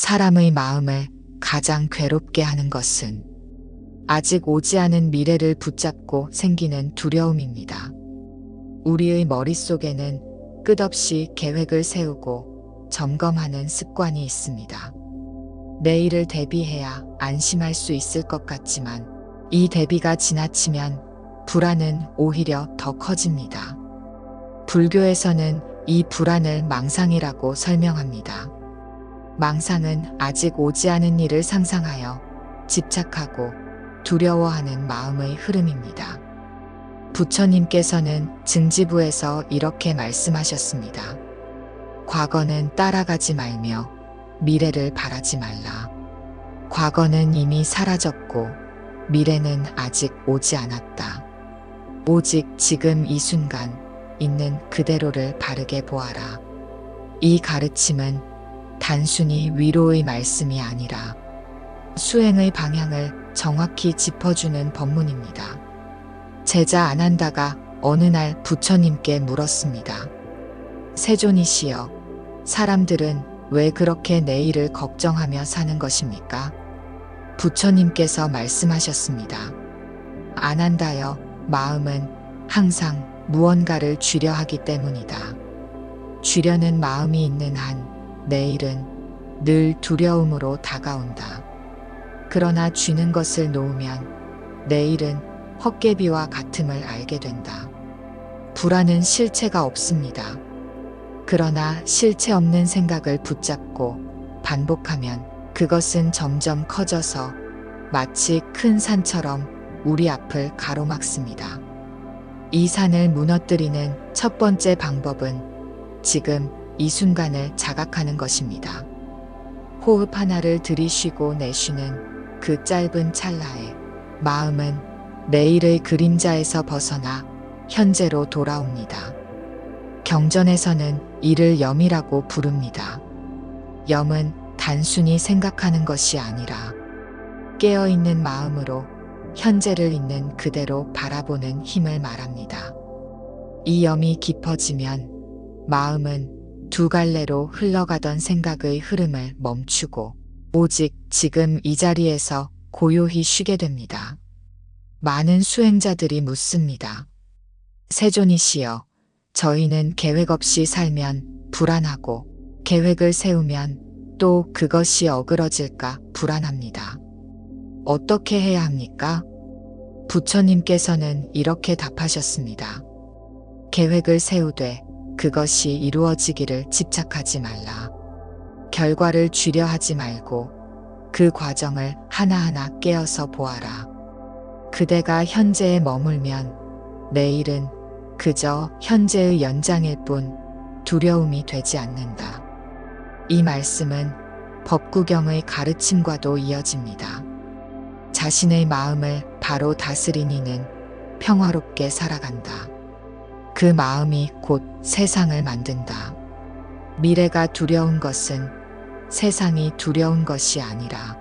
사람의 마음을 가장 괴롭게 하는 것은 아직 오지 않은 미래를 붙잡고 생기는 두려움입니다. 우리의 머릿속에는 끝없이 계획을 세우고 점검하는 습관이 있습니다. 내일을 대비해야 안심할 수 있을 것 같지만 이 대비가 지나치면 불안은 오히려 더 커집니다. 불교에서는 이 불안을 망상이라고 설명합니다. 망상은 아직 오지 않은 일을 상상하여 집착하고 두려워하는 마음의 흐름입니다. 부처님께서는 증지부에서 이렇게 말씀하셨습니다. 과거는 따라가지 말며 미래를 바라지 말라. 과거는 이미 사라졌고 미래는 아직 오지 않았다. 오직 지금 이 순간 있는 그대로를 바르게 보아라. 이 가르침은 단순히 위로의 말씀이 아니라 수행의 방향을 정확히 짚어주는 법문입니다. 제자 아난다가 어느 날 부처님께 물었습니다. 세존이시여, 사람들은 왜 그렇게 내일을 걱정하며 사는 것입니까? 부처님께서 말씀하셨습니다. 아난다여, 마음은 항상 무언가를 쥐려 하기 때문이다. 쥐려는 마음이 있는 한 내일은 늘 두려움으로 다가온다. 그러나 쥐는 것을 놓으면 내일은 헛개비와 같음을 알게 된다. 불안은 실체가 없습니다. 그러나 실체 없는 생각을 붙잡고 반복하면 그것은 점점 커져서 마치 큰 산처럼 우리 앞을 가로막습니다. 이 산을 무너뜨리는 첫 번째 방법은 지금 이 순간을 자각하는 것입니다. 호흡 하나를 들이쉬고 내쉬는 그 짧은 찰나에 마음은 내일의 그림자에서 벗어나 현재로 돌아옵니다. 경전에서는 이를 염이라고 부릅니다. 염은 단순히 생각하는 것이 아니라 깨어있는 마음으로 현재를 있는 그대로 바라보는 힘을 말합니다. 이 염이 깊어지면 마음은 두 갈래로 흘러가던 생각의 흐름을 멈추고 오직 지금 이 자리에서 고요히 쉬게 됩니다. 많은 수행자들이 묻습니다. 세존이시여, 저희는 계획 없이 살면 불안하고 계획을 세우면 또 그것이 어그러질까 불안합니다. 어떻게 해야 합니까? 부처님께서는 이렇게 답하셨습니다. 계획을 세우되 그것이 이루어지기를 집착하지 말라. 결과를 쥐려 하지 말고 그 과정을 하나하나 깨어서 보아라. 그대가 현재에 머물면 내일은 그저 현재의 연장일 뿐 두려움이 되지 않는다. 이 말씀은 법구경의 가르침과도 이어집니다. 자신의 마음을 바로 다스린 이는 평화롭게 살아간다. 그 마음이 곧 세상을 만든다. 미래가 두려운 것은 세상이 두려운 것이 아니라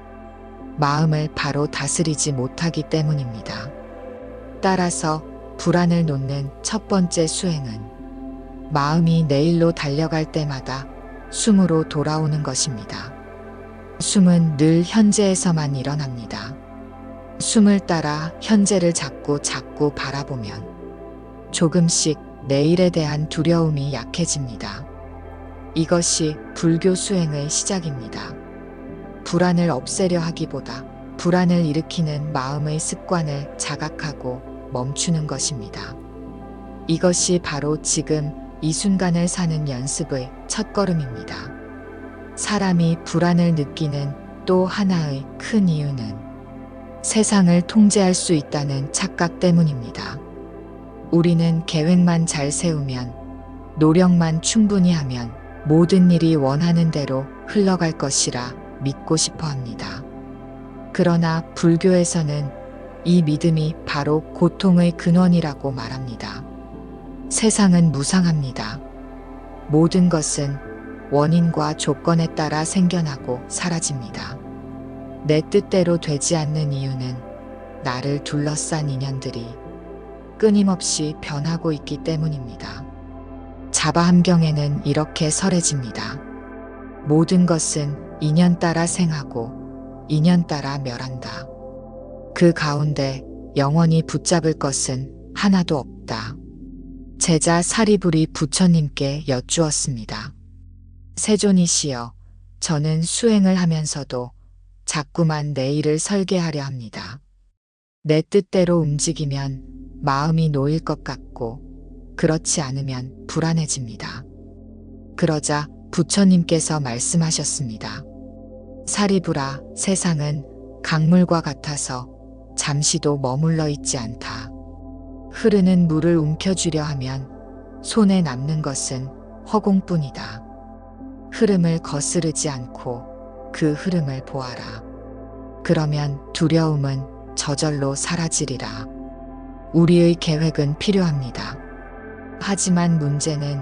마음을 바로 다스리지 못하기 때문입니다. 따라서 불안을 놓는 첫 번째 수행은 마음이 내일로 달려갈 때마다 숨으로 돌아오는 것입니다. 숨은 늘 현재에서만 일어납니다. 숨을 따라 현재를 자꾸 바라보면 조금씩 내일에 대한 두려움이 약해집니다. 이것이 불교 수행의 시작입니다. 불안을 없애려 하기보다 불안을 일으키는 마음의 습관을 자각하고 멈추는 것입니다. 이것이 바로 지금 이 순간을 사는 연습의 첫걸음입니다. 사람이 불안을 느끼는 또 하나의 큰 이유는 세상을 통제할 수 있다는 착각 때문입니다. 우리는 계획만 잘 세우면, 노력만 충분히 하면 모든 일이 원하는 대로 흘러갈 것이라 믿고 싶어 합니다. 그러나 불교에서는 이 믿음이 바로 고통의 근원이라고 말합니다. 세상은 무상합니다. 모든 것은 원인과 조건에 따라 생겨나고 사라집니다. 내 뜻대로 되지 않는 이유는 나를 둘러싼 인연들이 끊임없이 변하고 있기 때문입니다. 자바함경에는 이렇게 설해집니다. 모든 것은 인연 따라 생하고 인연 따라 멸한다. 그 가운데 영원히 붙잡을 것은 하나도 없다. 제자 사리불이 부처님께 여쭈었습니다. 세존이시여, 저는 수행을 하면서도 자꾸만 내 일을 설계하려 합니다. 내 뜻대로 움직이면 마음이 놓일 것 같고 그렇지 않으면 불안해집니다. 그러자 부처님께서 말씀하셨습니다. 사리불아, 세상은 강물과 같아서 잠시도 머물러 있지 않다. 흐르는 물을 움켜쥐려 하면 손에 남는 것은 허공뿐이다. 흐름을 거스르지 않고 그 흐름을 보아라. 그러면 두려움은 저절로 사라지리라. 우리의 계획은 필요합니다. 하지만 문제는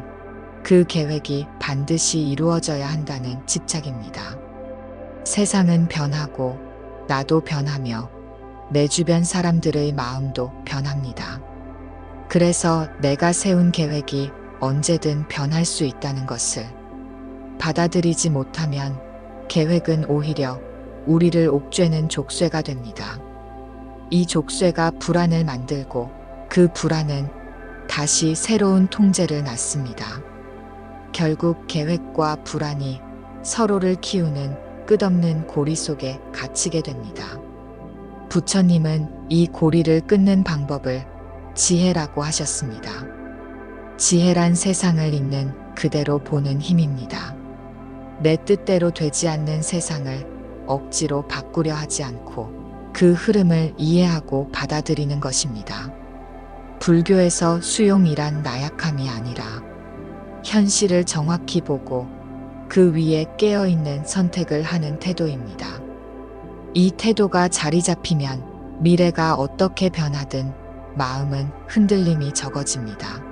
그 계획이 반드시 이루어져야 한다는 집착입니다. 세상은 변하고 나도 변하며 내 주변 사람들의 마음도 변합니다. 그래서 내가 세운 계획이 언제든 변할 수 있다는 것을 받아들이지 못하면 계획은 오히려 우리를 옥죄는 족쇄가 됩니다. 이 족쇄가 불안을 만들고 그 불안은 다시 새로운 통제를 낳습니다. 결국 계획과 불안이 서로를 키우는 끝없는 고리 속에 갇히게 됩니다. 부처님은 이 고리를 끊는 방법을 지혜라고 하셨습니다. 지혜란 세상을 있는 그대로 보는 힘입니다. 내 뜻대로 되지 않는 세상을 억지로 바꾸려 하지 않고 그 흐름을 이해하고 받아들이는 것입니다. 불교에서 수용이란 나약함이 아니라 현실을 정확히 보고 그 위에 깨어있는 선택을 하는 태도입니다. 이 태도가 자리 잡히면 미래가 어떻게 변하든 마음은 흔들림이 적어집니다.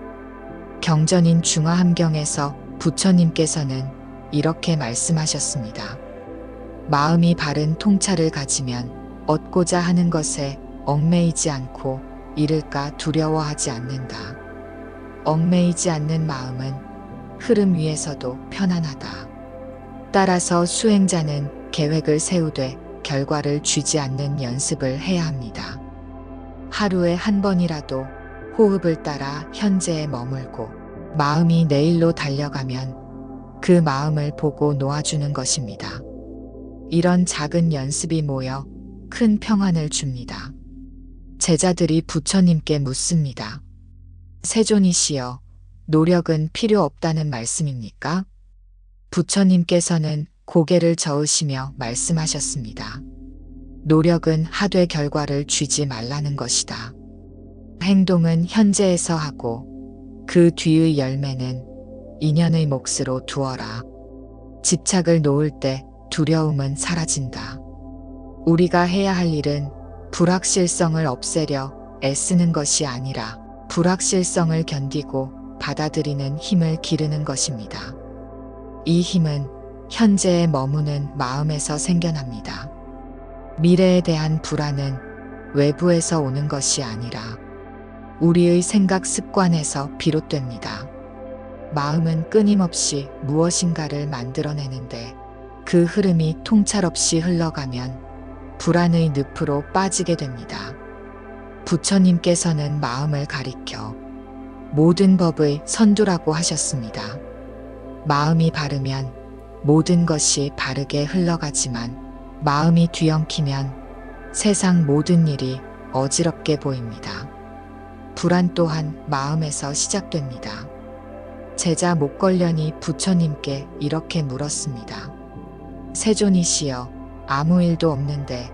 경전인 중화함경에서 부처님께서는 이렇게 말씀하셨습니다. 마음이 바른 통찰을 가지면 얻고자 하는 것에 얽매이지 않고 잃을까 두려워하지 않는다. 얽매이지 않는 마음은 흐름 위에서도 편안하다. 따라서 수행자는 계획을 세우되 결과를 쥐지 않는 연습을 해야 합니다. 하루에 한 번이라도 호흡을 따라 현재에 머물고 마음이 내일로 달려가면 그 마음을 보고 놓아주는 것입니다. 이런 작은 연습이 모여 큰 평안을 줍니다. 제자들이 부처님께 묻습니다. 세존이시여, 노력은 필요 없다는 말씀입니까? 부처님께서는 고개를 저으시며 말씀하셨습니다. 노력은 하되 결과를 쥐지 말라는 것이다. 행동은 현재에서 하고 그 뒤의 열매는 인연의 몫으로 두어라. 집착을 놓을 때 두려움은 사라진다. 우리가 해야 할 일은 불확실성을 없애려 애쓰는 것이 아니라 불확실성을 견디고 받아들이는 힘을 기르는 것입니다. 이 힘은 현재에 머무는 마음에서 생겨납니다. 미래에 대한 불안은 외부에서 오는 것이 아니라 우리의 생각 습관에서 비롯됩니다. 마음은 끊임없이 무엇인가를 만들어내는데 그 흐름이 통찰 없이 흘러가면 불안의 늪으로 빠지게 됩니다. 부처님께서는 마음을 가리켜 모든 법의 선두라고 하셨습니다. 마음이 바르면 모든 것이 바르게 흘러가지만 마음이 뒤엉키면 세상 모든 일이 어지럽게 보입니다. 불안 또한 마음에서 시작됩니다. 제자 목걸련이 부처님께 이렇게 물었습니다. 세존이시여, 아무 일도 없는데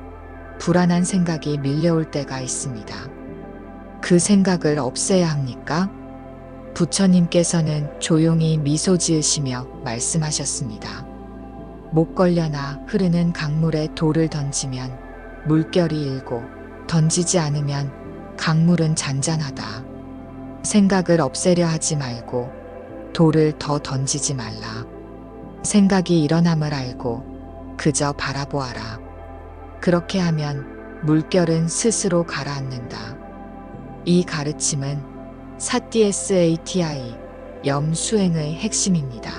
불안한 생각이 밀려올 때가 있습니다. 그 생각을 없애야 합니까? 부처님께서는 조용히 미소 지으시며 말씀하셨습니다. 목걸려나 흐르는 강물에 돌을 던지면 물결이 일고 던지지 않으면 강물은 잔잔하다. 생각을 없애려 하지 말고 돌을 더 던지지 말라. 생각이 일어남을 알고 그저 바라보아라. 그렇게 하면 물결은 스스로 가라앉는다. 이 가르침은 사티SATI, 염수행의 핵심입니다.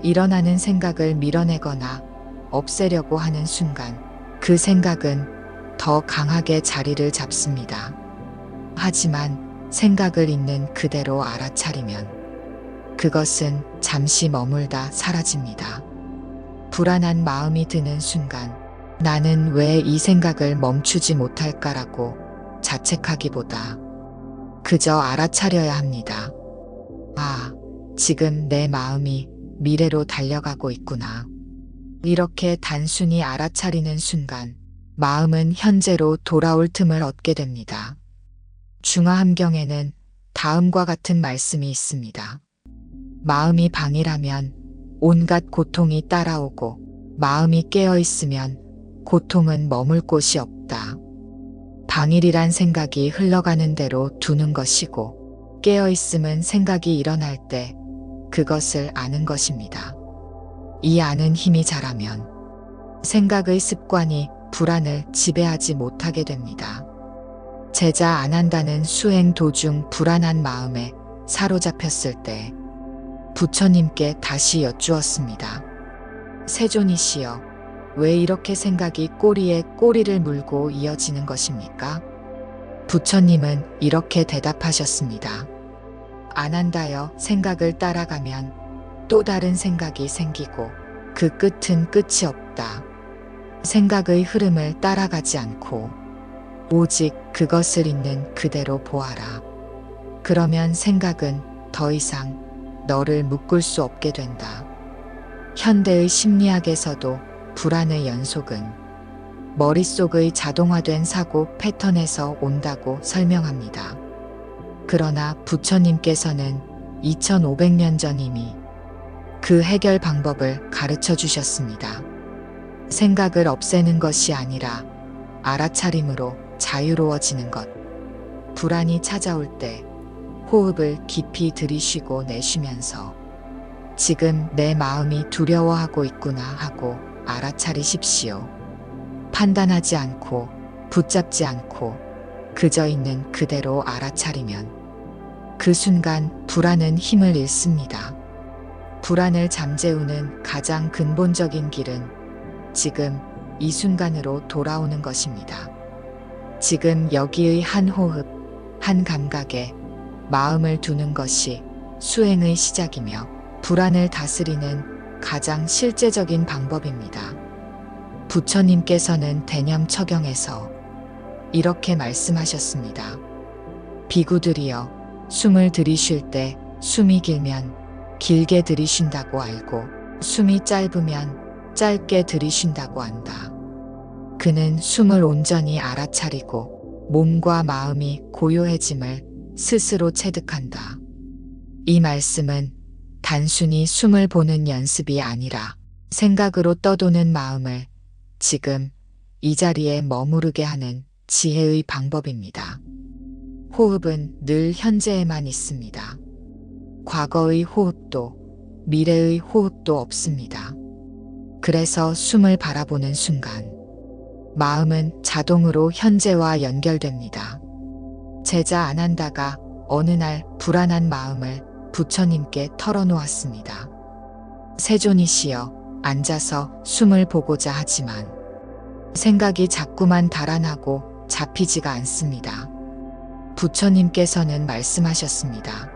일어나는 생각을 밀어내거나 없애려고 하는 순간 그 생각은 더 강하게 자리를 잡습니다. 하지만 생각을 있는 그대로 알아차리면 그것은 잠시 머물다 사라집니다. 불안한 마음이 드는 순간 나는 왜 이 생각을 멈추지 못할까라고 자책하기보다 그저 알아차려야 합니다. 아, 지금 내 마음이 미래로 달려가고 있구나. 이렇게 단순히 알아차리는 순간 마음은 현재로 돌아올 틈을 얻게 됩니다. 중화함경에는 다음과 같은 말씀이 있습니다. 마음이 방이라면 온갖 고통이 따라오고 마음이 깨어있으면 고통은 머물 곳이 없다. 방일이란 생각이 흘러가는 대로 두는 것이고 깨어있음은 생각이 일어날 때 그것을 아는 것입니다. 이 아는 힘이 자라면 생각의 습관이 불안을 지배하지 못하게 됩니다. 제자 안한다는 수행 도중 불안한 마음에 사로잡혔을 때 부처님께 다시 여쭈었습니다. 세존이시여, 왜 이렇게 생각이 꼬리에 꼬리를 물고 이어지는 것입니까? 부처님은 이렇게 대답하셨습니다. 안한다여 생각을 따라가면 또 다른 생각이 생기고 그 끝은 끝이 없다. 생각의 흐름을 따라가지 않고 오직 그것을 있는 그대로 보아라. 그러면 생각은 더 이상 너를 묶을 수 없게 된다. 현대의 심리학에서도 불안의 연속은 머릿속의 자동화된 사고 패턴에서 온다고 설명합니다. 그러나 부처님께서는 2500년 전 이미 그 해결 방법을 가르쳐 주셨습니다. 생각을 없애는 것이 아니라 알아차림으로 자유로워지는 것. 불안이 찾아올 때 호흡을 깊이 들이쉬고 내쉬면서 지금 내 마음이 두려워하고 있구나 하고 알아차리십시오. 판단하지 않고 붙잡지 않고 그저 있는 그대로 알아차리면 그 순간 불안은 힘을 잃습니다. 불안을 잠재우는 가장 근본적인 길은 지금 이 순간으로 돌아오는 것입니다. 지금 여기의 한 호흡, 한 감각에 마음을 두는 것이 수행의 시작이며 불안을 다스리는 가장 실제적인 방법입니다. 부처님께서는 대념처경에서 이렇게 말씀하셨습니다. 비구들이여, 숨을 들이쉴 때 숨이 길면 길게 들이쉰다고 알고 숨이 짧으면 짧게 들이쉰다고 안다. 그는 숨을 온전히 알아차리고 몸과 마음이 고요해짐을 스스로 체득한다. 이 말씀은 단순히 숨을 보는 연습이 아니라 생각으로 떠도는 마음을 지금 이 자리에 머무르게 하는 지혜의 방법입니다. 호흡은 늘 현재에만 있습니다. 과거의 호흡도 미래의 호흡도 없습니다. 그래서 숨을 바라보는 순간 마음은 자동으로 현재와 연결됩니다. 제자 안한다가 어느 날 불안한 마음을 부처님께 털어놓았습니다. 세존이시여, 앉아서 숨을 보고자 하지만 생각이 자꾸만 달아나고 잡히지가 않습니다. 부처님께서는 말씀하셨습니다.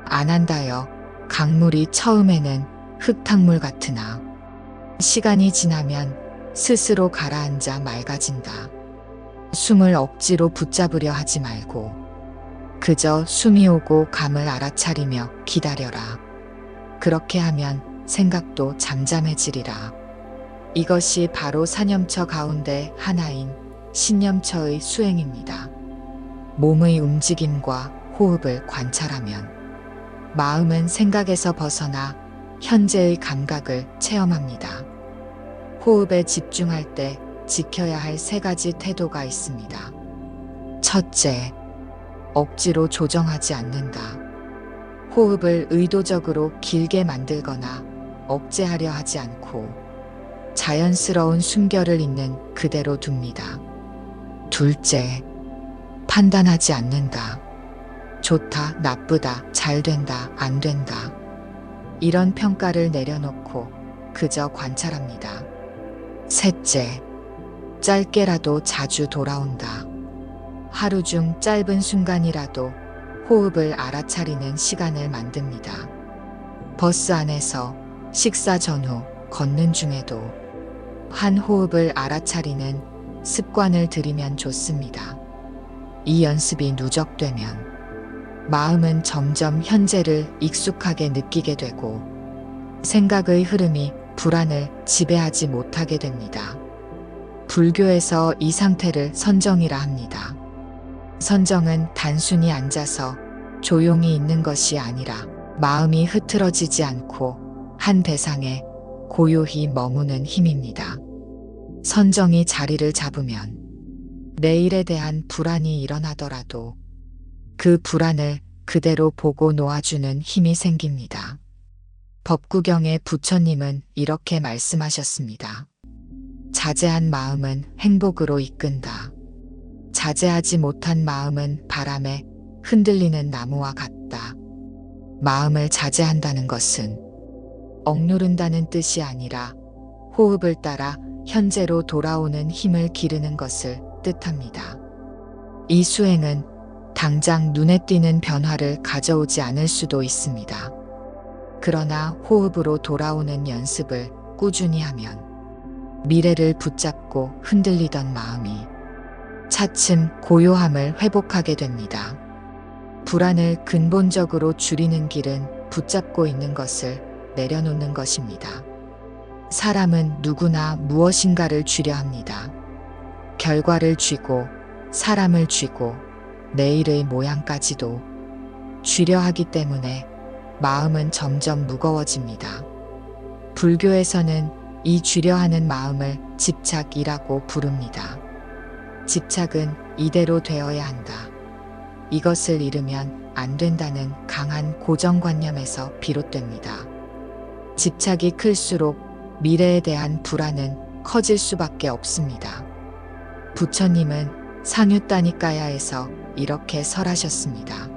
안한다여, 강물이 처음에는 흙탕물 같으나 시간이 지나면 스스로 가라앉아 맑아진다. 숨을 억지로 붙잡으려 하지 말고 그저 숨이 오고 감을 알아차리며 기다려라. 그렇게 하면 생각도 잠잠해지리라. 이것이 바로 사념처 가운데 하나인 신념처의 수행입니다. 몸의 움직임과 호흡을 관찰하면 마음은 생각에서 벗어나 현재의 감각을 체험합니다. 호흡에 집중할 때 지켜야 할 3가지 태도가 있습니다. 첫째, 억지로 조정하지 않는다. 호흡을 의도적으로 길게 만들거나 억제하려 하지 않고 자연스러운 숨결을 있는 그대로 둡니다. 둘째, 판단하지 않는다. 좋다, 나쁘다, 잘 된다, 안 된다. 이런 평가를 내려놓고 그저 관찰합니다. 셋째, 짧게라도 자주 돌아온다. 하루 중 짧은 순간이라도 호흡을 알아차리는 시간을 만듭니다. 버스 안에서, 식사 전후, 걷는 중에도 한 호흡을 알아차리는 습관을 들이면 좋습니다. 이 연습이 누적되면 마음은 점점 현재를 익숙하게 느끼게 되고 생각의 흐름이 불안을 지배하지 못하게 됩니다. 불교에서 이 상태를 선정이라 합니다. 선정은 단순히 앉아서 조용히 있는 것이 아니라 마음이 흐트러지지 않고 한 대상에 고요히 머무는 힘입니다. 선정이 자리를 잡으면 내일에 대한 불안이 일어나더라도 그 불안을 그대로 보고 놓아주는 힘이 생깁니다. 법구경의 부처님은 이렇게 말씀하셨습니다. 자제한 마음은 행복으로 이끈다. 자제하지 못한 마음은 바람에 흔들리는 나무와 같다. 마음을 자제한다는 것은 억누른다는 뜻이 아니라 호흡을 따라 현재로 돌아오는 힘을 기르는 것을 뜻합니다. 이 수행은 당장 눈에 띄는 변화를 가져오지 않을 수도 있습니다. 그러나 호흡으로 돌아오는 연습을 꾸준히 하면 미래를 붙잡고 흔들리던 마음이 차츰 고요함을 회복하게 됩니다. 불안을 근본적으로 줄이는 길은 붙잡고 있는 것을 내려놓는 것입니다. 사람은 누구나 무엇인가를 쥐려 합니다. 결과를 쥐고 사람을 쥐고 내일의 모양까지도 쥐려 하기 때문에 마음은 점점 무거워집니다. 불교에서는 이 쥐려 하는 마음을 집착이라고 부릅니다. 집착은 이대로 되어야 한다. 이것을 잃으면 안 된다는 강한 고정관념에서 비롯됩니다. 집착이 클수록 미래에 대한 불안은 커질 수밖에 없습니다. 부처님은 상유따니까야에서 이렇게 설하셨습니다.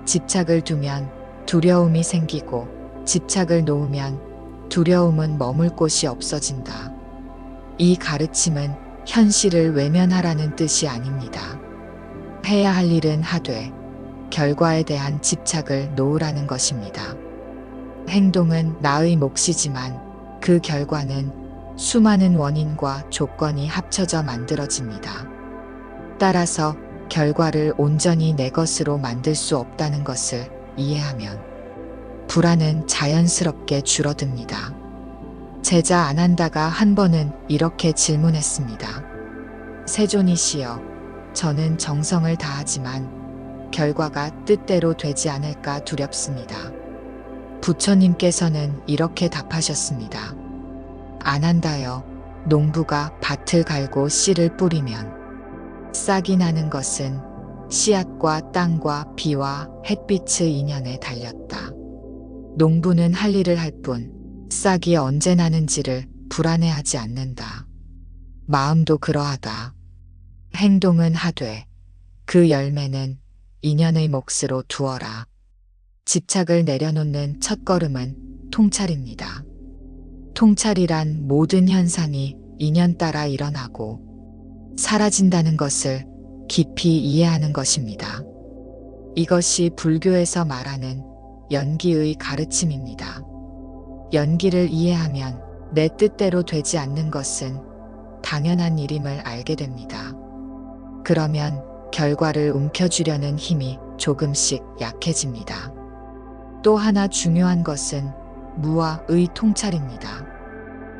집착을 두면 두려움이 생기고 집착을 놓으면 두려움은 머물 곳이 없어진다. 이 가르침은 현실을 외면하라는 뜻이 아닙니다. 해야 할 일은 하되 결과에 대한 집착을 놓으라는 것입니다. 행동은 나의 몫이지만 그 결과는 수많은 원인과 조건이 합쳐져 만들어집니다. 따라서 결과를 온전히 내 것으로 만들 수 없다는 것을 이해하면 불안은 자연스럽게 줄어듭니다. 제자 아난다가 한 번은 이렇게 질문했습니다. 세존이시여, 저는 정성을 다하지만 결과가 뜻대로 되지 않을까 두렵습니다. 부처님께서는 이렇게 답하셨습니다. 아난다여, 농부가 밭을 갈고 씨를 뿌리면 싹이 나는 것은 씨앗과 땅과 비와 햇빛의 인연에 달렸다. 농부는 할 일을 할 뿐 싹이 언제 나는지를 불안해하지 않는다. 마음도 그러하다. 행동은 하되 그 열매는 인연의 몫으로 두어라. 집착을 내려놓는 첫걸음은 통찰입니다. 통찰이란 모든 현상이 인연 따라 일어나고 사라진다는 것을 깊이 이해하는 것입니다. 이것이 불교에서 말하는 연기의 가르침입니다. 연기를 이해하면 내 뜻대로 되지 않는 것은 당연한 일임을 알게 됩니다. 그러면 결과를 움켜쥐려는 힘이 조금씩 약해집니다. 또 하나 중요한 것은 무와의 통찰입니다.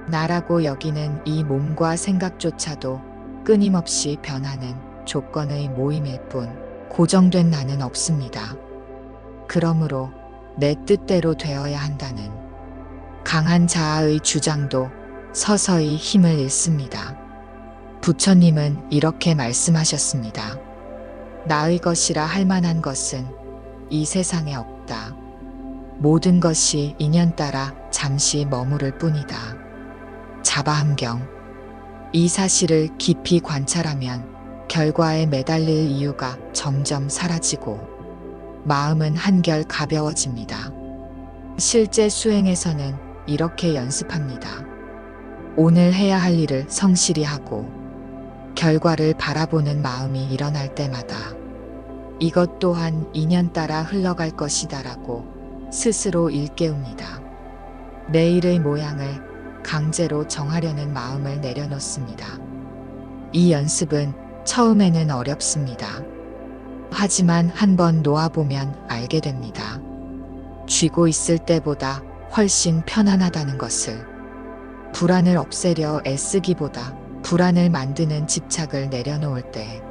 나라고 여기는 이 몸과 생각조차도 끊임없이 변하는 조건의 모임일 뿐 고정된 나는 없습니다. 그러므로 내 뜻대로 되어야 한다는 강한 자아의 주장도 서서히 힘을 잃습니다. 부처님은 이렇게 말씀하셨습니다. 나의 것이라 할 만한 것은 이 세상에 없다. 모든 것이 인연 따라 잠시 머무를 뿐이다. 자바함경. 이 사실을 깊이 관찰하면 결과에 매달릴 이유가 점점 사라지고 마음은 한결 가벼워집니다. 실제 수행에서는 이렇게 연습합니다. 오늘 해야 할 일을 성실히 하고 결과를 바라보는 마음이 일어날 때마다 이것 또한 인연 따라 흘러갈 것이다라고 스스로 일깨웁니다. 내일의 모양을 강제로 정하려는 마음을 내려놓습니다. 이 연습은 처음에는 어렵습니다. 하지만 한번 놓아보면 알게 됩니다. 쥐고 있을 때보다 훨씬 편안하다는 것을. 불안을 없애려 애쓰기보다 불안을 만드는 집착을 내려놓을 때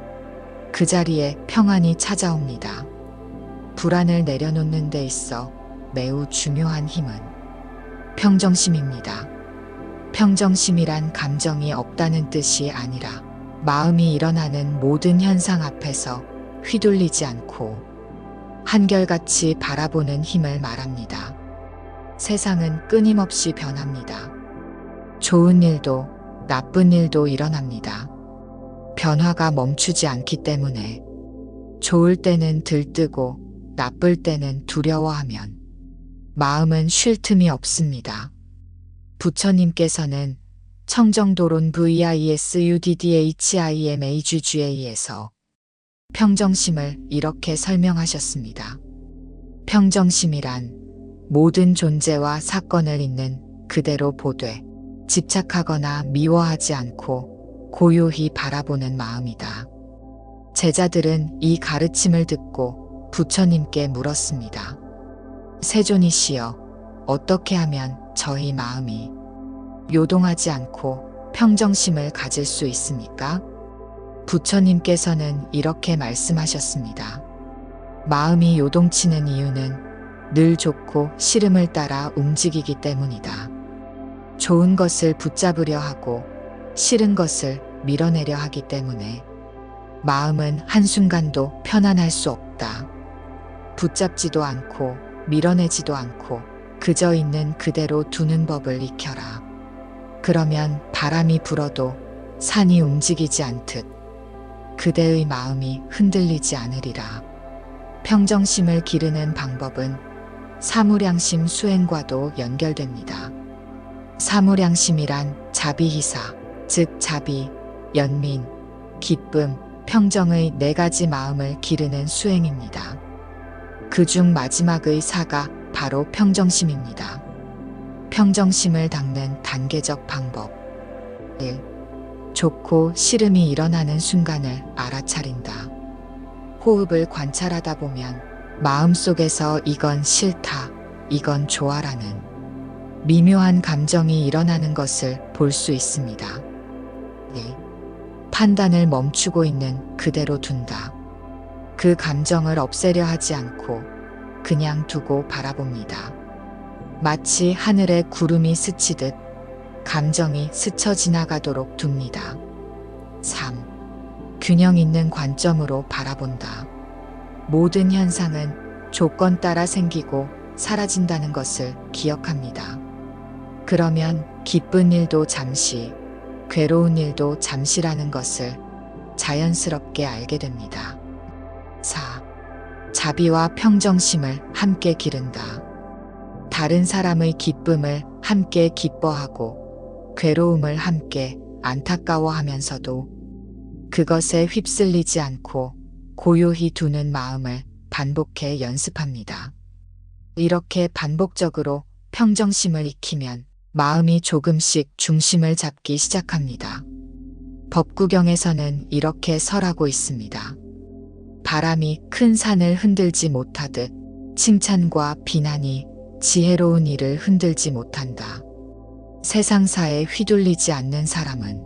그 자리에 평안이 찾아옵니다. 불안을 내려놓는 데 있어 매우 중요한 힘은 평정심입니다. 평정심이란 감정이 없다는 뜻이 아니라 마음이 일어나는 모든 현상 앞에서 휘둘리지 않고 한결같이 바라보는 힘을 말합니다. 세상은 끊임없이 변합니다. 좋은 일도 나쁜 일도 일어납니다. 변화가 멈추지 않기 때문에 좋을 때는 들뜨고 나쁠 때는 두려워하면 마음은 쉴 틈이 없습니다. 부처님께서는 청정도론 VISUDDHIMAJUJA에서 평정심을 이렇게 설명하셨습니다. 평정심이란 모든 존재와 사건을 있는 그대로 보되 집착하거나 미워하지 않고 고요히 바라보는 마음이다. 제자들은 이 가르침을 듣고 부처님께 물었습니다. 세존이시여, 어떻게 하면 저희 마음이 요동하지 않고 평정심을 가질 수 있습니까? 부처님께서는 이렇게 말씀하셨습니다. 마음이 요동치는 이유는 늘 좋고 싫음을 따라 움직이기 때문이다. 좋은 것을 붙잡으려 하고 싫은 것을 밀어내려 하기 때문에 마음은 한순간도 편안할 수 없다. 붙잡지도 않고 밀어내지도 않고 그저 있는 그대로 두는 법을 익혀라. 그러면 바람이 불어도 산이 움직이지 않듯 그대의 마음이 흔들리지 않으리라. 평정심을 기르는 방법은 사무량심 수행과도 연결됩니다. 사무량심이란 자비희사, 즉 자비, 연민, 기쁨, 평정의 네 가지 마음을 기르는 수행입니다. 그중 마지막의 사가 바로 평정심입니다. 평정심을 닦는 단계적 방법. 1. 좋고 싫음이 일어나는 순간을 알아차린다. 호흡을 관찰하다 보면 마음속에서 이건 싫다, 이건 좋아라는 미묘한 감정이 일어나는 것을 볼 수 있습니다. 2. 판단을 멈추고 있는 그대로 둔다. 그 감정을 없애려 하지 않고 그냥 두고 바라봅니다. 마치 하늘에 구름이 스치듯 감정이 스쳐 지나가도록 둡니다. 3. 균형 있는 관점으로 바라본다. 모든 현상은 조건 따라 생기고 사라진다는 것을 기억합니다. 그러면 기쁜 일도 잠시, 괴로운 일도 잠시라는 것을 자연스럽게 알게 됩니다. 4. 자비와 평정심을 함께 기른다. 다른 사람의 기쁨을 함께 기뻐하고 괴로움을 함께 안타까워하면서도 그것에 휩쓸리지 않고 고요히 두는 마음을 반복해 연습합니다. 이렇게 반복적으로 평정심을 익히면 마음이 조금씩 중심을 잡기 시작합니다. 법구경에서는 이렇게 설하고 있습니다. 바람이 큰 산을 흔들지 못하듯 칭찬과 비난이 지혜로운 일을 흔들지 못한다. 세상사에 휘둘리지 않는 사람은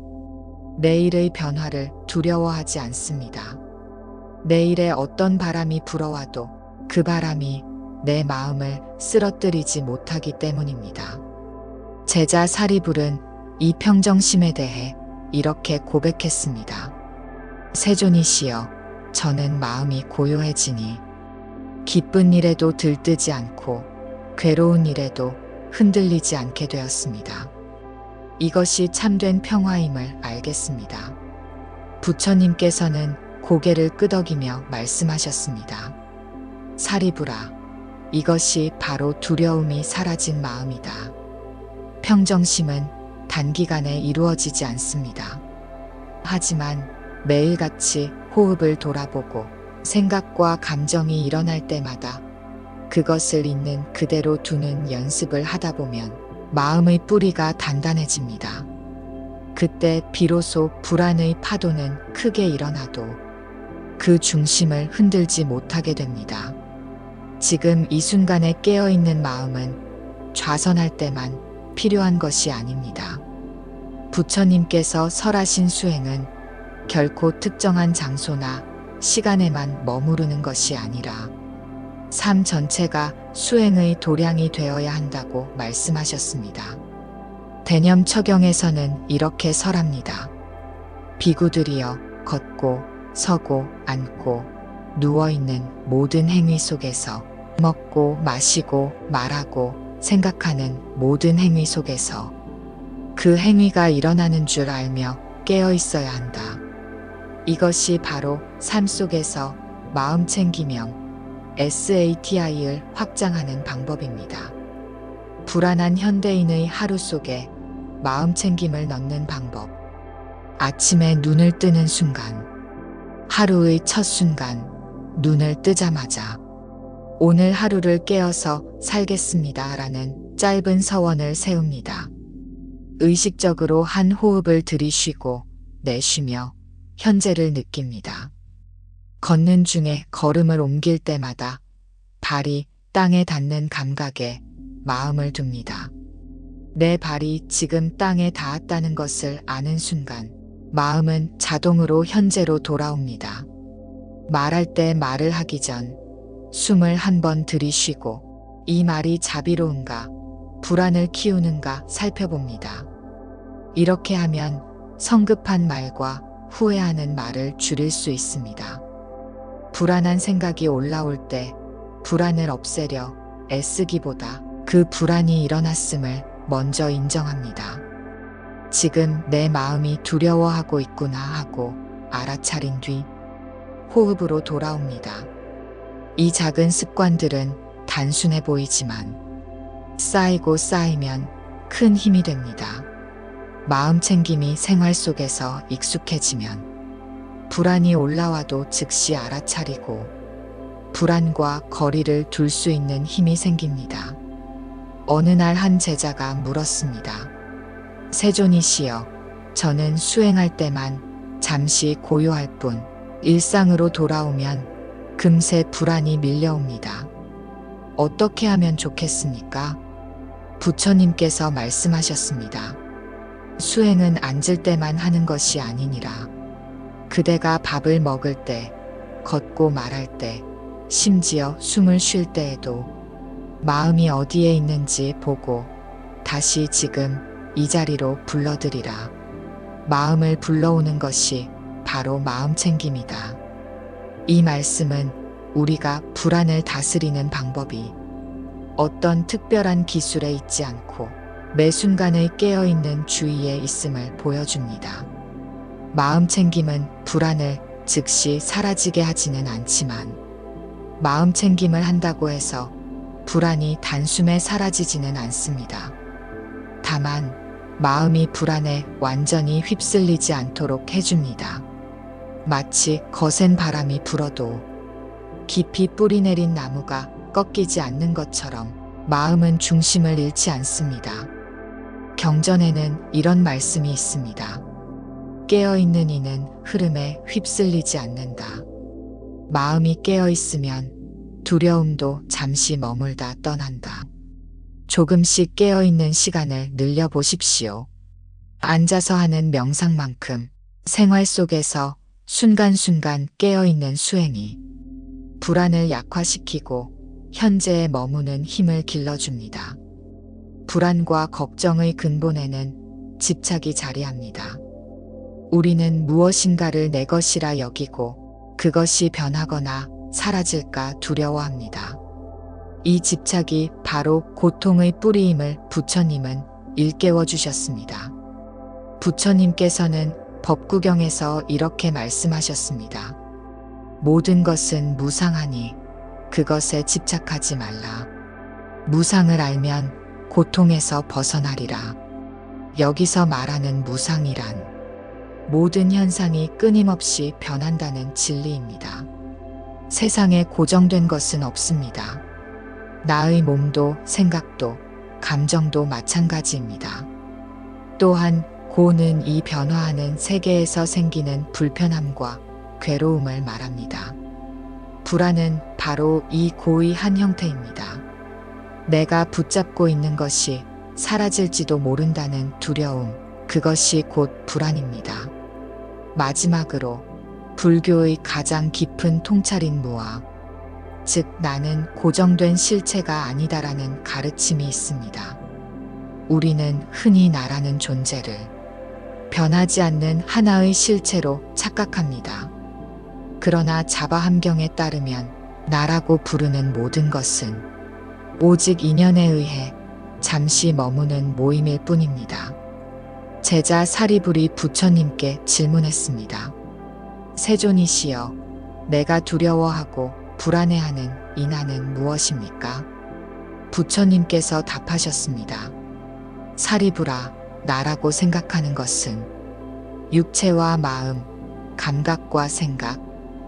내일의 변화를 두려워하지 않습니다. 내일에 어떤 바람이 불어와도 그 바람이 내 마음을 쓰러뜨리지 못하기 때문입니다. 제자 사리불은 이 평정심에 대해 이렇게 고백했습니다. 세존이시여, 저는 마음이 고요해지니 기쁜 일에도 들뜨지 않고 괴로운 일에도 흔들리지 않게 되었습니다. 이것이 참된 평화임을 알겠습니다. 부처님께서는 고개를 끄덕이며 말씀하셨습니다. 사리불아, 이것이 바로 두려움이 사라진 마음이다. 평정심은 단기간에 이루어지지 않습니다. 하지만 매일같이 호흡을 돌아보고 생각과 감정이 일어날 때마다 그것을 있는 그대로 두는 연습을 하다 보면 마음의 뿌리가 단단해집니다. 그때 비로소 불안의 파도는 크게 일어나도 그 중심을 흔들지 못하게 됩니다. 지금 이 순간에 깨어있는 마음은 좌선할 때만 필요한 것이 아닙니다. 부처님께서 설하신 수행은 결코 특정한 장소나 시간에만 머무르는 것이 아니라 삶 전체가 수행의 도량이 되어야 한다고 말씀하셨습니다. 대념처경에서는 이렇게 설합니다. 비구들이여 걷고 서고 앉고 누워있는 모든 행위 속에서 먹고 마시고 말하고 생각하는 모든 행위 속에서 그 행위가 일어나는 줄 알며 깨어 있어야 한다. 이것이 바로 삶 속에서 마음 챙기명 SATI를 확장하는 방법입니다. 불안한 현대인의 하루 속에 마음 챙김을 넣는 방법. 아침에 눈을 뜨는 순간, 하루의 첫 순간, 눈을 뜨자마자 오늘 하루를 깨어서 살겠습니다 라는 짧은 서원을 세웁니다. 의식적으로 한 호흡을 들이쉬고 내쉬며 현재를 느낍니다. 걷는 중에 걸음을 옮길 때마다 발이 땅에 닿는 감각에 마음을 둡니다. 내 발이 지금 땅에 닿았다는 것을 아는 순간 마음은 자동으로 현재로 돌아옵니다. 말할 때 말을 하기 전 숨을 한 번 들이쉬고 이 말이 자비로운가, 불안을 키우는가 살펴봅니다. 이렇게 하면 성급한 말과 후회하는 말을 줄일 수 있습니다. 불안한 생각이 올라올 때 불안을 없애려 애쓰기보다 그 불안이 일어났음을 먼저 인정합니다. 지금 내 마음이 두려워하고 있구나 하고 알아차린 뒤 호흡으로 돌아옵니다. 이 작은 습관들은 단순해 보이지만 쌓이고 쌓이면 큰 힘이 됩니다. 마음 챙김이 생활 속에서 익숙해지면 불안이 올라와도 즉시 알아차리고 불안과 거리를 둘 수 있는 힘이 생깁니다. 어느 날 한 제자가 물었습니다. 세존이시여, 저는 수행할 때만 잠시 고요할 뿐 일상으로 돌아오면 금세 불안이 밀려옵니다. 어떻게 하면 좋겠습니까? 부처님께서 말씀하셨습니다. 수행은 앉을 때만 하는 것이 아니니라. 그대가 밥을 먹을 때, 걷고 말할 때, 심지어 숨을 쉴 때에도 마음이 어디에 있는지 보고 다시 지금 이 자리로 불러들이라. 마음을 불러오는 것이 바로 마음 챙김이다. 이 말씀은 우리가 불안을 다스리는 방법이 어떤 특별한 기술에 있지 않고 매 순간의 깨어있는 주의에 있음을 보여줍니다. 마음 챙김은 불안을 즉시 사라지게 하지는 않지만 마음 챙김을 한다고 해서 불안이 단숨에 사라지지는 않습니다. 다만 마음이 불안에 완전히 휩쓸리지 않도록 해줍니다. 마치 거센 바람이 불어도 깊이 뿌리 내린 나무가 꺾이지 않는 것처럼 마음은 중심을 잃지 않습니다. 경전에는 이런 말씀이 있습니다. 깨어있는 이는 흐름에 휩쓸리지 않는다. 마음이 깨어있으면 두려움도 잠시 머물다 떠난다. 조금씩 깨어있는 시간을 늘려보십시오. 앉아서 하는 명상만큼 생활 속에서 순간순간 깨어있는 수행이 불안을 약화시키고 현재에 머무는 힘을 길러줍니다. 불안과 걱정의 근본에는 집착이 자리합니다. 우리는 무엇인가를 내 것이라 여기고 그것이 변하거나 사라질까 두려워합니다. 이 집착이 바로 고통의 뿌리임을 부처님은 일깨워 주셨습니다. 부처님께서는 법구경에서 이렇게 말씀하셨습니다. 모든 것은 무상하니 그것에 집착하지 말라. 무상을 알면 고통에서 벗어나리라. 여기서 말하는 무상이란 모든 현상이 끊임없이 변한다는 진리입니다. 세상에 고정된 것은 없습니다. 나의 몸도 생각도 감정도 마찬가지입니다. 또한 고는 이 변화하는 세계에서 생기는 불편함과 괴로움을 말합니다. 불안은 바로 이 고의 한 형태입니다. 내가 붙잡고 있는 것이 사라질지도 모른다는 두려움, 그것이 곧 불안입니다. 마지막으로 불교의 가장 깊은 통찰인 무아, 즉 나는 고정된 실체가 아니다라는 가르침이 있습니다. 우리는 흔히 나라는 존재를 변하지 않는 하나의 실체로 착각합니다. 그러나 자바함경에 따르면 나라고 부르는 모든 것은 오직 인연에 의해 잠시 머무는 모임일 뿐입니다. 제자 사리불이 부처님께 질문했습니다. 세존이시여, 내가 두려워하고 불안해하는 인하는 무엇입니까? 부처님께서 답하셨습니다. 사리불아, 나라고 생각하는 것은 육체와 마음, 감각과 생각,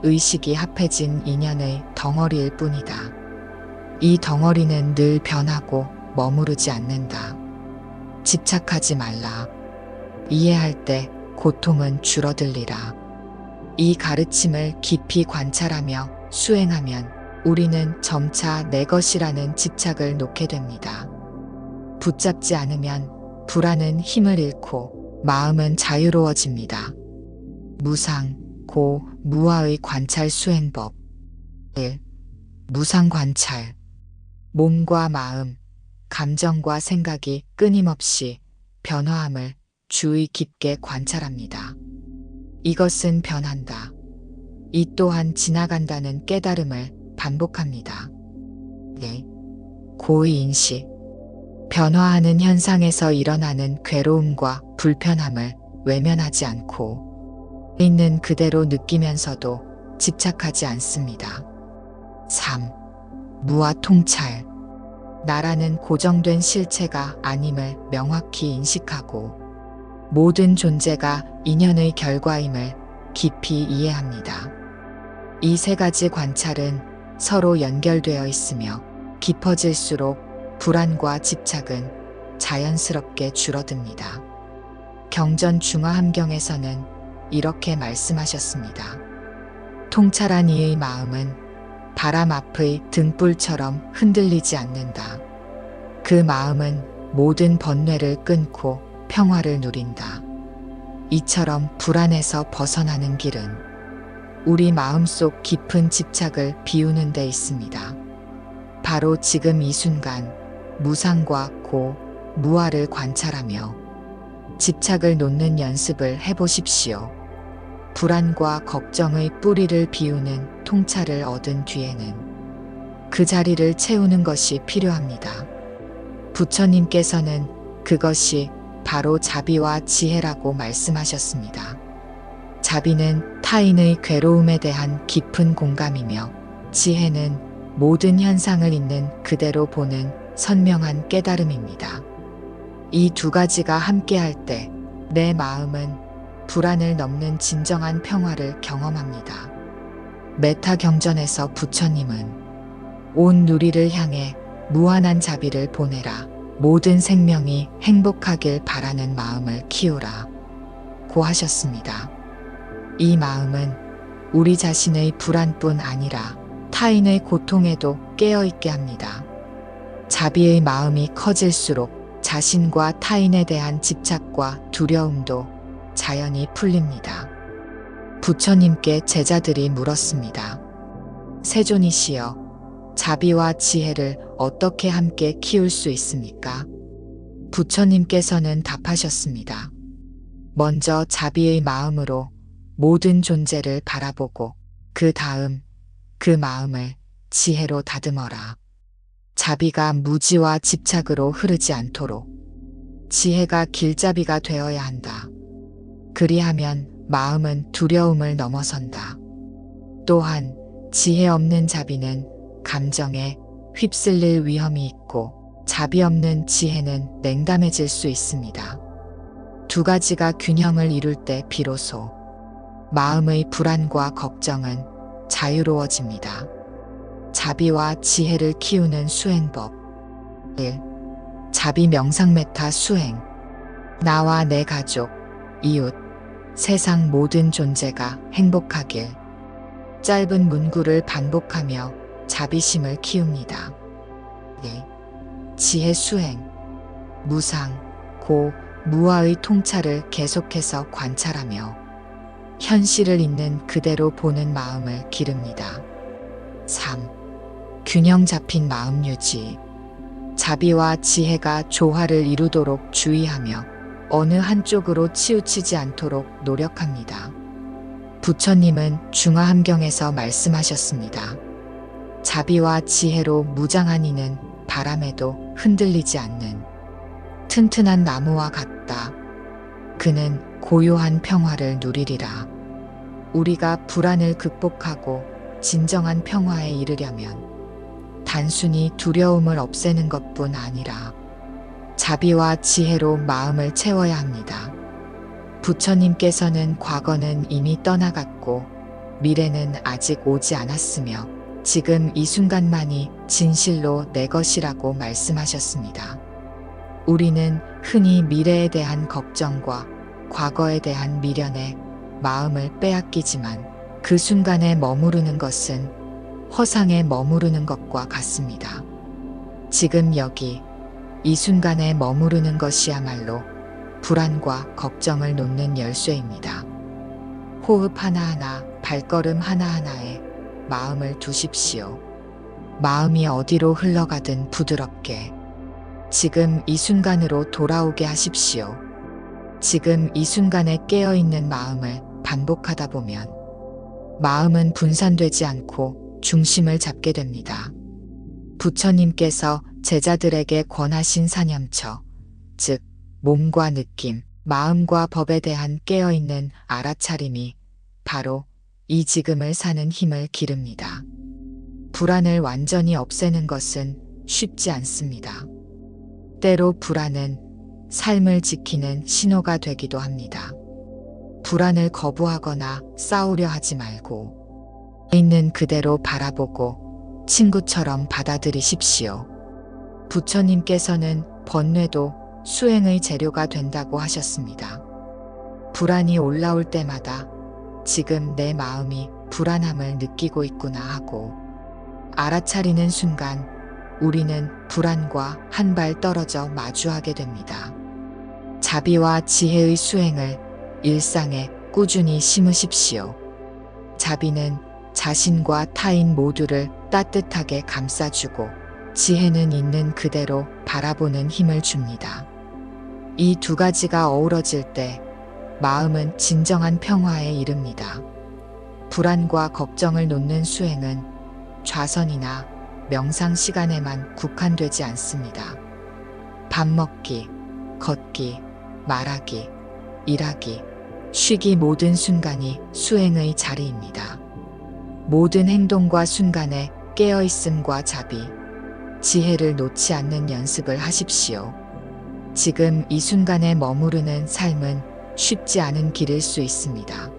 의식이 합해진 인연의 덩어리일 뿐이다. 이 덩어리는 늘 변하고 머무르지 않는다. 집착하지 말라. 이해할 때 고통은 줄어들리라. 이 가르침을 깊이 관찰하며 수행하면 우리는 점차 내 것이라는 집착을 놓게 됩니다. 붙잡지 않으면 불안은 힘을 잃고 마음은 자유로워집니다. 무상, 고, 무아의 관찰 수행법. 1. 무상 관찰. 몸과 마음, 감정과 생각이 끊임없이 변화함을 주의 깊게 관찰합니다. 이것은 변한다. 이 또한 지나간다는 깨달음을 반복합니다. 2. 고의 인식. 변화하는 현상에서 일어나는 괴로움과 불편함을 외면하지 않고 있는 그대로 느끼면서도 집착하지 않습니다. 3. 무아 통찰. 나라는 고정된 실체가 아님을 명확히 인식하고 모든 존재가 인연의 결과임을 깊이 이해합니다. 이 세 가지 관찰은 서로 연결되어 있으며 깊어질수록 불안과 집착은 자연스럽게 줄어듭니다. 경전 중화함경에서는 이렇게 말씀하셨습니다. 통찰한 이의 마음은 바람 앞의 등불처럼 흔들리지 않는다. 그 마음은 모든 번뇌를 끊고 평화를 누린다. 이처럼 불안에서 벗어나는 길은 우리 마음속 깊은 집착을 비우는 데 있습니다. 바로 지금 이 순간 무상과 고, 무아를 관찰하며 집착을 놓는 연습을 해보십시오. 불안과 걱정의 뿌리를 비우는 통찰을 얻은 뒤에는 그 자리를 채우는 것이 필요합니다. 부처님께서는 그것이 바로 자비와 지혜라고 말씀하셨습니다. 자비는 타인의 괴로움에 대한 깊은 공감이며 지혜는 모든 현상을 있는 그대로 보는 선명한 깨달음입니다. 이 두 가지가 함께할 때 내 마음은 불안을 넘는 진정한 평화를 경험합니다. 메타 경전에서 부처님은 온 누리를 향해 무한한 자비를 보내라. 모든 생명이 행복하길 바라는 마음을 키우라. 고 하셨습니다. 이 마음은 우리 자신의 불안뿐 아니라 타인의 고통에도 깨어있게 합니다. 자비의 마음이 커질수록 자신과 타인에 대한 집착과 두려움도 자연히 풀립니다. 부처님께 제자들이 물었습니다. 세존이시여, 자비와 지혜를 어떻게 함께 키울 수 있습니까? 부처님께서는 답하셨습니다. 먼저 자비의 마음으로 모든 존재를 바라보고 그 다음 그 마음을 지혜로 다듬어라. 자비가 무지와 집착으로 흐르지 않도록 지혜가 길잡이가 되어야 한다. 그리하면 마음은 두려움을 넘어선다. 또한 지혜 없는 자비는 감정에 휩쓸릴 위험이 있고 자비 없는 지혜는 냉담해질 수 있습니다. 두 가지가 균형을 이룰 때 비로소 마음의 불안과 걱정은 자유로워집니다. 자비와 지혜를 키우는 수행법. 1. 자비 명상 메타 수행. 나와 내 가족, 이웃, 세상 모든 존재가 행복하길. 짧은 문구를 반복하며 자비심을 키웁니다. 2. 지혜 수행. 무상, 고, 무아의 통찰을 계속해서 관찰하며 현실을 있는 그대로 보는 마음을 기릅니다. 3. 균형 잡힌 마음 유지. 자비와 지혜가 조화를 이루도록 주의하며 어느 한쪽으로 치우치지 않도록 노력합니다. 부처님은 중화함경에서 말씀하셨습니다. 자비와 지혜로 무장한 이는 바람에도 흔들리지 않는 튼튼한 나무와 같다. 그는 고요한 평화를 누리리라. 우리가 불안을 극복하고 진정한 평화에 이르려면 단순히 두려움을 없애는 것뿐 아니라 자비와 지혜로 마음을 채워야 합니다. 부처님께서는 과거는 이미 떠나갔고 미래는 아직 오지 않았으며 지금 이 순간만이 진실로 내 것이라고 말씀하셨습니다. 우리는 흔히 미래에 대한 걱정과 과거에 대한 미련에 마음을 빼앗기지만 그 순간에 머무르는 것은 허상에 머무르는 것과 같습니다. 지금 여기 이 순간에 머무르는 것이야말로 불안과 걱정을 놓는 열쇠입니다. 호흡 하나하나, 발걸음 하나하나에 마음을 두십시오. 마음이 어디로 흘러가든 부드럽게 지금 이 순간으로 돌아오게 하십시오. 지금 이 순간에 깨어있는 마음을 반복하다 보면 마음은 분산되지 않고 중심을 잡게 됩니다. 부처님께서 제자들에게 권하신 사념처, 즉 몸과 느낌, 마음과 법에 대한 깨어있는 알아차림이 바로 이 지금을 사는 힘을 기릅니다. 불안을 완전히 없애는 것은 쉽지 않습니다. 때로 불안은 삶을 지키는 신호가 되기도 합니다. 불안을 거부하거나 싸우려 하지 말고 있는 그대로 바라보고 친구처럼 받아들이십시오. 부처님께서는 번뇌도 수행의 재료가 된다고 하셨습니다. 불안이 올라올 때마다 지금 내 마음이 불안함을 느끼고 있구나 하고 알아차리는 순간 우리는 불안과 한 발 떨어져 마주하게 됩니다. 자비와 지혜의 수행을 일상에 꾸준히 심으십시오. 자비는 자신과 타인 모두를 따뜻하게 감싸주고 지혜는 있는 그대로 바라보는 힘을 줍니다. 이 두 가지가 어우러질 때 마음은 진정한 평화에 이릅니다. 불안과 걱정을 놓는 수행은 좌선이나 명상 시간에만 국한되지 않습니다. 밥 먹기, 걷기, 말하기, 일하기, 쉬기 모든 순간이 수행의 자리입니다. 모든 행동과 순간에 깨어있음과 자비, 지혜를 놓지 않는 연습을 하십시오. 지금 이 순간에 머무르는 삶은 쉽지 않은 길일 수 있습니다.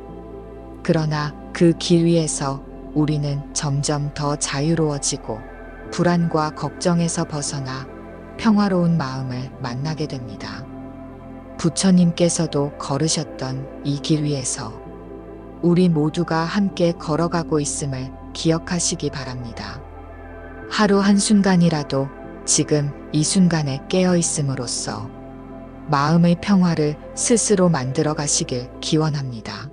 그러나 그 길 위에서 우리는 점점 더 자유로워지고 불안과 걱정에서 벗어나 평화로운 마음을 만나게 됩니다. 부처님께서도 걸으셨던 이 길 위에서 우리 모두가 함께 걸어가고 있음을 기억하시기 바랍니다. 하루 한순간이라도 지금 이 순간에 깨어있음으로써 마음의 평화를 스스로 만들어 가시길 기원합니다.